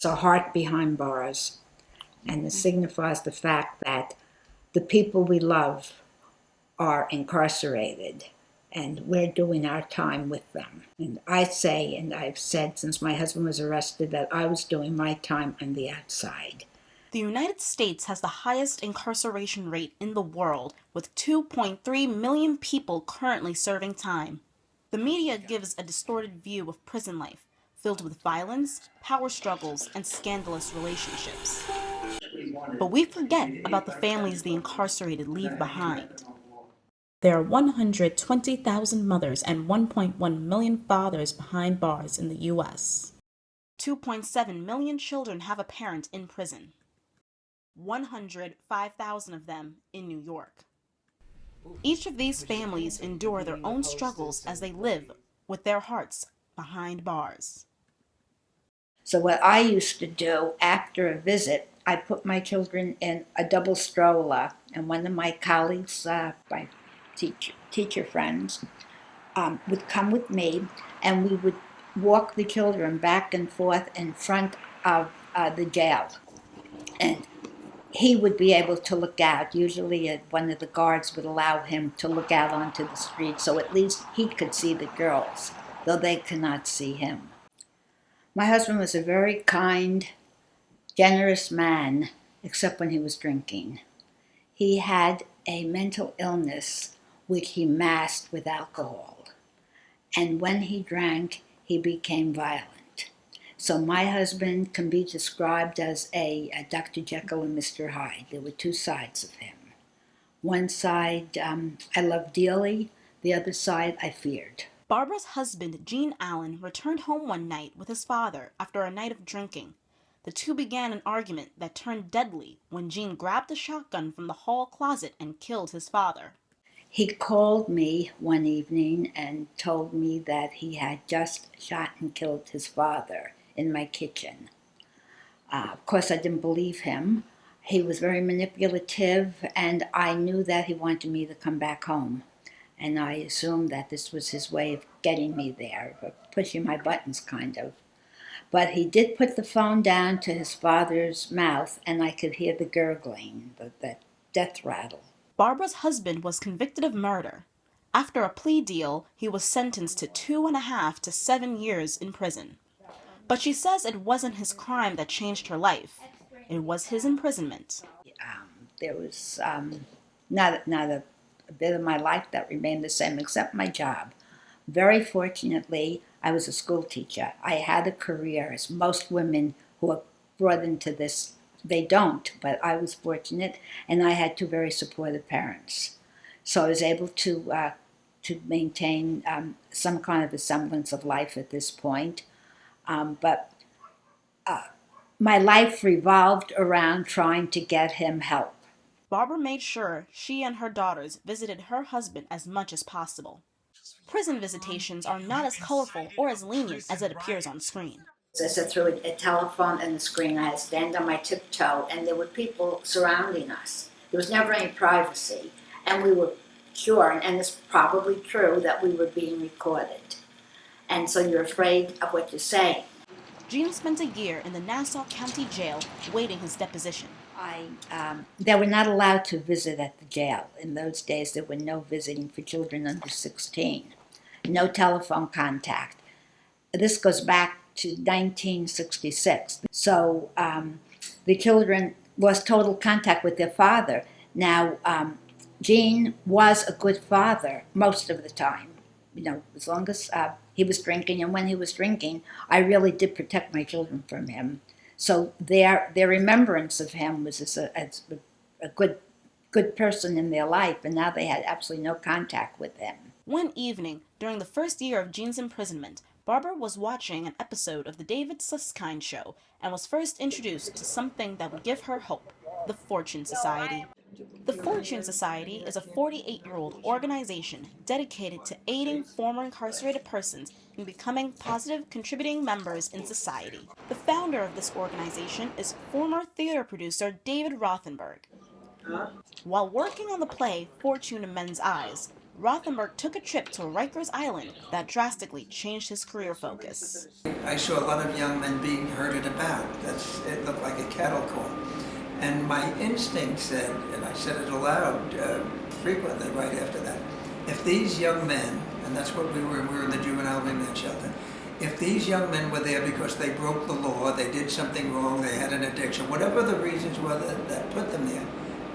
It's a heart behind bars, and it signifies the fact that the people we love are incarcerated, and we're doing our time with them. And I say, and I've said since my husband was arrested, that I was doing my time on the outside. The United States has the highest incarceration rate in the world, with 2.3 million people currently serving time. The media gives a distorted view of prison life, filled with violence, power struggles, and scandalous relationships. But we forget about the families the incarcerated leave behind. There are 120,000 mothers and 1.1 million fathers behind bars in the U.S. 2.7 million children have a parent in prison. 105,000 of them in New York. Each of these families endure their own struggles as they live with their hearts behind bars. So what I used to do after a visit, I put my children in a double stroller, and one of my colleagues, my teacher friends, would come with me, and we would walk the children back and forth in front of the jail. And he would be able to look out. Usually one of the guards would allow him to look out onto the street, so at least he could see the girls, though they could not see him. My husband was a very kind, generous man, except when he was drinking. He had a mental illness which he masked with alcohol. And when he drank, he became violent. So my husband can be described as a Dr. Jekyll and Mr. Hyde. There were two sides of him. One side I loved dearly, the other side I feared. Barbara's husband, Gene Allen, returned home one night with his father after a night of drinking. The two began an argument that turned deadly when Gene grabbed a shotgun from the hall closet and killed his father. He called me one evening and told me that he had just shot and killed his father in my kitchen. Of course, I didn't believe him. He was very manipulative, and I knew that he wanted me to come back home. And I assumed that this was his way of getting me there, of pushing my buttons, kind of. But he did put the phone down to his father's mouth, and I could hear the gurgling, the death rattle. Barbara's husband was convicted of murder. After a plea deal, he was sentenced to 2.5 to 7 years in prison. But she says it wasn't his crime that changed her life. It was his imprisonment. There was not a bit of my life that remained the same, except my job. Very fortunately, I was a school teacher. I had a career, as most women who are brought into this, they don't, but I was fortunate, and I had two very supportive parents. So I was able to maintain some kind of a semblance of life at this point. But my life revolved around trying to get him help. Barbara made sure she and her daughters visited her husband as much as possible. Prison visitations are not as colorful or as lenient as it appears on screen. I sat through a telephone and the screen. I had to stand on my tiptoe, and there were people surrounding us. There was never any privacy, and we were sure, and it's probably true, that we were being recorded. And so you're afraid of what you're saying. Gene spent a year in the Nassau County Jail waiting his deposition. They were not allowed to visit at the jail. In those days, there were no visiting for children under 16. No telephone contact. This goes back to 1966. So the children lost total contact with their father. Now, Gene was a good father most of the time. You know, as long as he was drinking, and when he was drinking, I really did protect my children from him. So their remembrance of him was as a good person in their life, and now they had absolutely no contact with him. One evening, during the first year of Gene's imprisonment, Barbara was watching an episode of The David Susskind Show and was first introduced to something that would give her hope: the Fortune Society. The Fortune Society is a 48-year-old organization dedicated to aiding former incarcerated persons in becoming positive, contributing members in society. The founder of this organization is former theater producer David Rothenberg. While working on the play Fortune in Men's Eyes, Rothenberg took a trip to Rikers Island that drastically changed his career focus. I saw a lot of young men being herded about. It looked like a cattle call. And my instinct said, and I said it aloud frequently right after that, if these young men, and that's what we were in the juvenile remand shelter, if these young men were there because they broke the law, they did something wrong, they had an addiction, whatever the reasons were that put them there,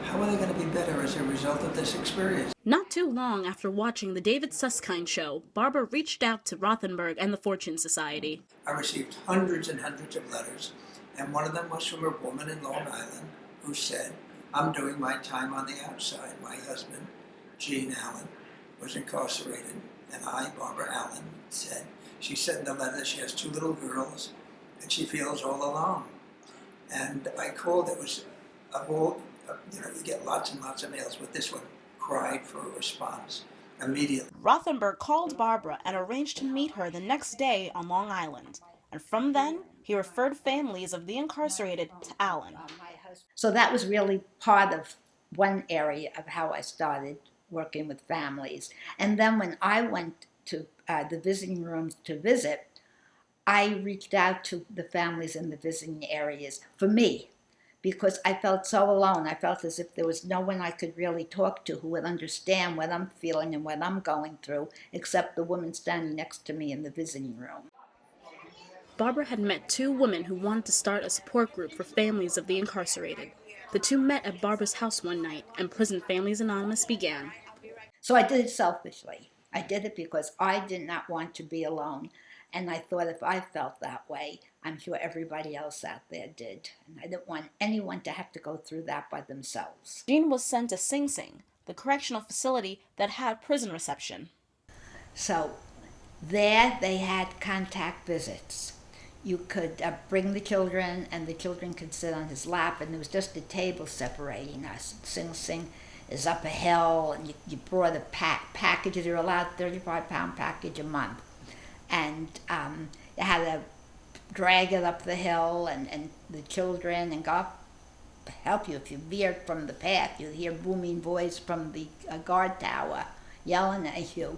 how are they going to be better as a result of this experience? Not too long after watching the David Susskind show, Barbara reached out to Rothenberg and the Fortune Society. I received hundreds and hundreds of letters, and one of them was from a woman in Long Island who said, I'm doing my time on the outside. My husband, Gene Allen, was incarcerated, and I, Barbara Allen, she said in the letter that she has 2 little girls, and she feels all alone. And I called, it was a whole, you get lots and lots of mails, but this one cried for a response immediately. Rothenberg called Barbara and arranged to meet her the next day on Long Island. And from then, he referred families of the incarcerated to Allen. So that was really part of one area of how I started working with families. And then when I went to the visiting rooms to visit, I reached out to the families in the visiting areas for me, because I felt so alone. I felt as if there was no one I could really talk to who would understand what I'm feeling and what I'm going through, except the woman standing next to me in the visiting room. Barbara had met 2 women who wanted to start a support group for families of the incarcerated. The 2 met at Barbara's house one night, and Prison Families Anonymous began. So I did it selfishly. I did it because I did not want to be alone. And I thought if I felt that way, I'm sure everybody else out there did. And I didn't want anyone to have to go through that by themselves. Jean was sent to Sing Sing, the correctional facility that had prison reception. So there they had contact visits. You could bring the children, and the children could sit on his lap, and there was just a table separating us. Sing Sing is up a hill, and you brought a packages. You're allowed 35-pound package a month. And you had to drag it up the hill, and the children, and God help you if you veered from the path. You'd hear booming voice from the guard tower yelling at you.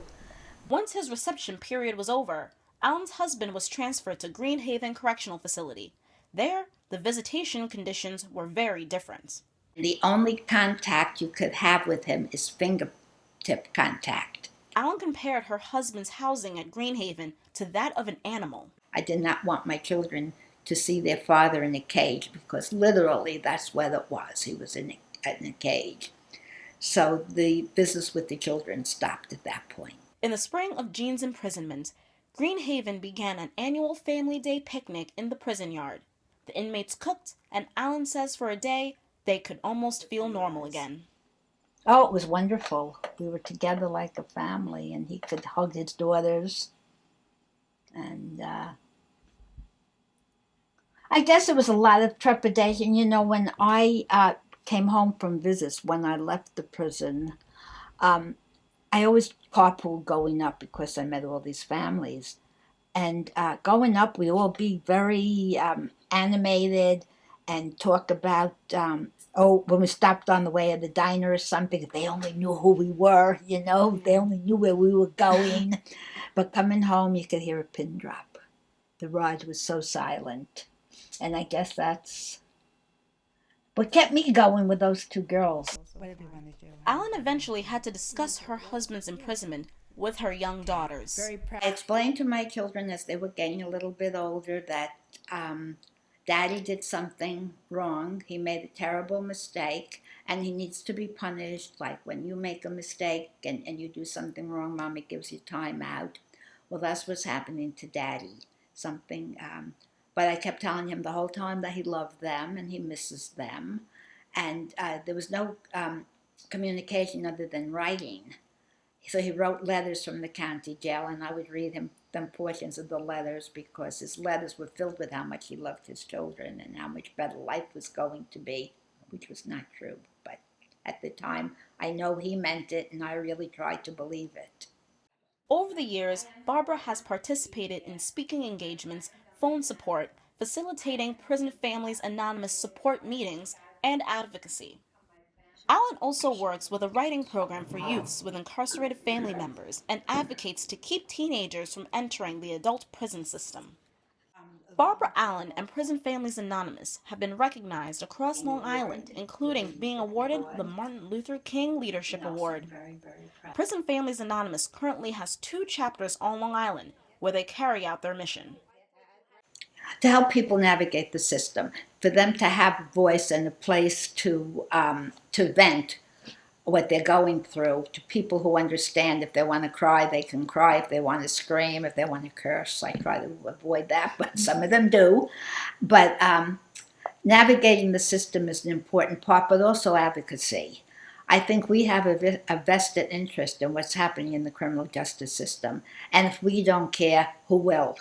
Once his reception period was over, Allen's husband was transferred to Green Haven Correctional Facility. There, the visitation conditions were very different. The only contact you could have with him is fingertip contact. Allen compared her husband's housing at Green Haven to that of an animal. I did not want my children to see their father in a cage, because literally that's what it was. He was in a cage. So the business with the children stopped at that point. In the spring of Jean's imprisonment, Green Haven began an annual Family Day picnic in the prison yard. The inmates cooked, and Allen says for a day, they could almost feel normal again. Oh, it was wonderful. We were together like a family, and he could hug his daughters. And I guess it was a lot of trepidation. When I came home from visits, when I left the prison, I always carpooled going up because I met all these families. And going up, we'd all be very animated and talk about, when we stopped on the way of the diner or something, if they only knew who we were, they only knew where we were going. But coming home, you could hear a pin drop. The ride was so silent. And I guess that's what kept me going with those 2 girls. Whatever you want to do. Allen eventually had to discuss her husband's imprisonment with her young daughters. Very proud. I explained to my children as they were getting a little bit older that Daddy did something wrong. He made a terrible mistake, and he needs to be punished. Like when you make a mistake and you do something wrong, Mommy gives you time out. Well, that's what's happening to Daddy. But I kept telling him the whole time that he loved them and he misses them. And there was no communication other than writing. So he wrote letters from the county jail, and I would read him them portions of the letters, because his letters were filled with how much he loved his children and how much better life was going to be, which was not true. But at the time, I know he meant it, and I really tried to believe it. Over the years, Barbara has participated in speaking engagements, phone support, facilitating Prison Families Anonymous support meetings, and advocacy. Allen also works with a writing program for youths with incarcerated family members and advocates to keep teenagers from entering the adult prison system. Barbara Allen and Prison Families Anonymous have been recognized across Long Island, including being awarded the Martin Luther King Leadership Award. Prison Families Anonymous currently has 2 chapters on Long Island where they carry out their mission. To help people navigate the system, for them to have a voice and a place to vent what they're going through, to people who understand. If they want to cry, they can cry. If they want to scream, if they want to curse, I try to avoid that, but some of them do. But navigating the system is an important part, but also advocacy. I think we have a vested interest in what's happening in the criminal justice system, and if we don't care, who will?